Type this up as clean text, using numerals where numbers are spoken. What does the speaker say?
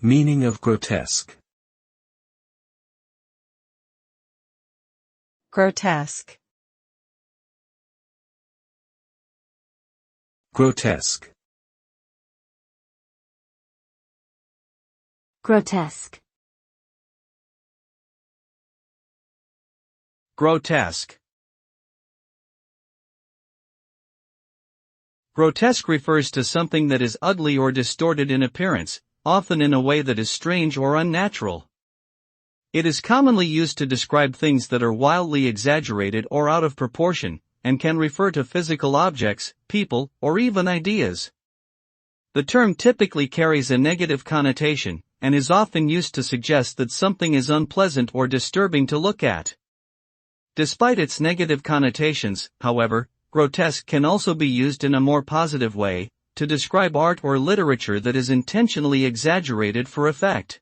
Meaning of grotesque. Grotesque. Grotesque. Grotesque. Grotesque. Grotesque refers to something that is ugly or distorted in appearance, often in a way that is strange or unnatural. It is commonly used to describe things that are wildly exaggerated or out of proportion, and can refer to physical objects, people, or even ideas. The term typically carries a negative connotation, and is often used to suggest that something is unpleasant or disturbing to look at. Despite its negative connotations, however, grotesque can also be used in a more positive way, to describe art or literature that is intentionally exaggerated for effect.